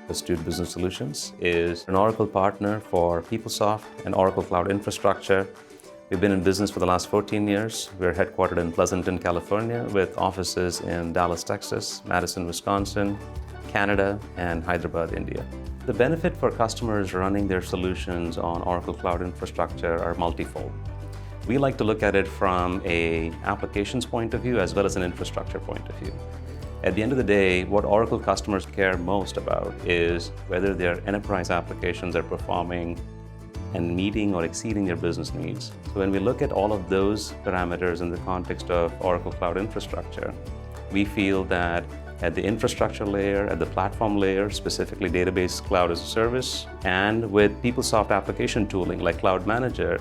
Astute Business Solutions is an Oracle partner for PeopleSoft and Oracle Cloud Infrastructure. We've been in business for the last 14 years. We're headquartered in Pleasanton, California, with offices in Dallas, Texas, Madison, Wisconsin, Canada, and Hyderabad, India. The benefit for customers running their solutions on Oracle Cloud Infrastructure are multifold. We like to look at it from an applications point of view as well as an infrastructure point of view. At the end of the day, what Oracle customers care most about is whether their enterprise applications are performing and meeting or exceeding their business needs. So when we look at all of those parameters in the context of Oracle Cloud Infrastructure, we feel that at the infrastructure layer, at the platform layer, specifically database cloud as a service, and with PeopleSoft application tooling like Cloud Manager,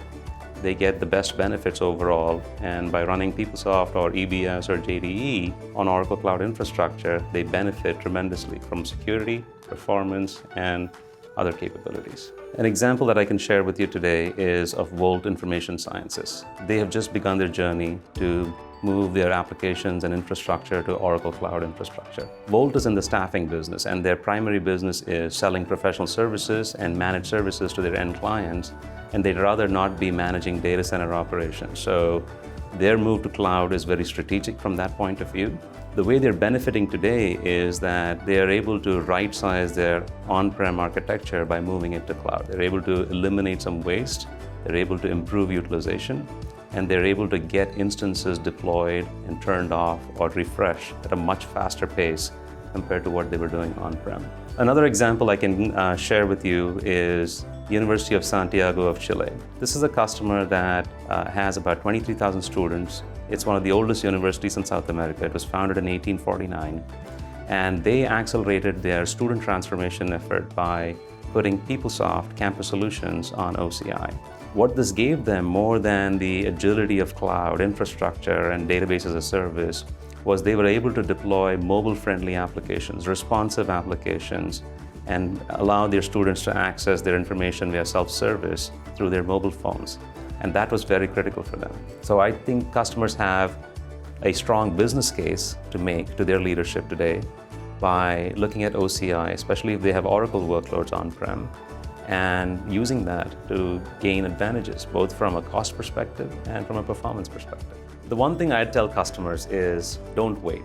they get the best benefits overall. And by running PeopleSoft or EBS or JDE on Oracle Cloud Infrastructure, they benefit tremendously from security, performance, and other capabilities. An example that I can share with you today is of Volt Information Sciences. They have just begun their journey to move their applications and infrastructure to Oracle Cloud Infrastructure. Volt is in the staffing business, and their primary business is selling professional services and managed services to their end clients, and they'd rather not be managing data center operations. So their move to cloud is very strategic from that point of view. The way they're benefiting today is that they are able to right-size their on-prem architecture by moving it to cloud. They're able to eliminate some waste, they're able to improve utilization, and they're able to get instances deployed and turned off or refreshed at a much faster pace compared to what they were doing on-prem. Another example I can share with you is University of Santiago of Chile. This is a customer that has about 23,000 students. It's one of the oldest universities in South America. It was founded in 1849, and they accelerated their student transformation effort by putting PeopleSoft Campus Solutions on OCI. What this gave them, more than the agility of cloud infrastructure and database as a service, was they were able to deploy mobile-friendly applications, responsive applications, and allow their students to access their information via self-service through their mobile phones. And that was very critical for them. So I think customers have a strong business case to make to their leadership today by looking at OCI, especially if they have Oracle workloads on-prem, and using that to gain advantages, both from a cost perspective and from a performance perspective. The one thing I'd tell customers is don't wait.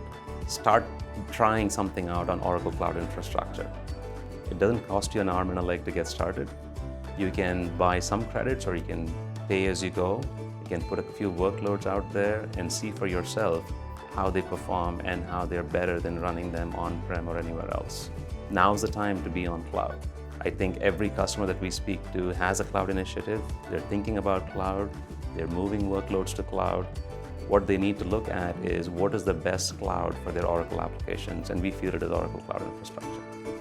Start trying something out on Oracle Cloud Infrastructure. It doesn't cost you an arm and a leg to get started. You can buy some credits or you can pay as you go. You can put a few workloads out there and see for yourself how they perform and how they're better than running them on-prem or anywhere else. Now's the time to be on cloud. I think every customer that we speak to has a cloud initiative. They're thinking about cloud. They're moving workloads to cloud. What they need to look at is what is the best cloud for their Oracle applications, and we feel it is Oracle Cloud Infrastructure.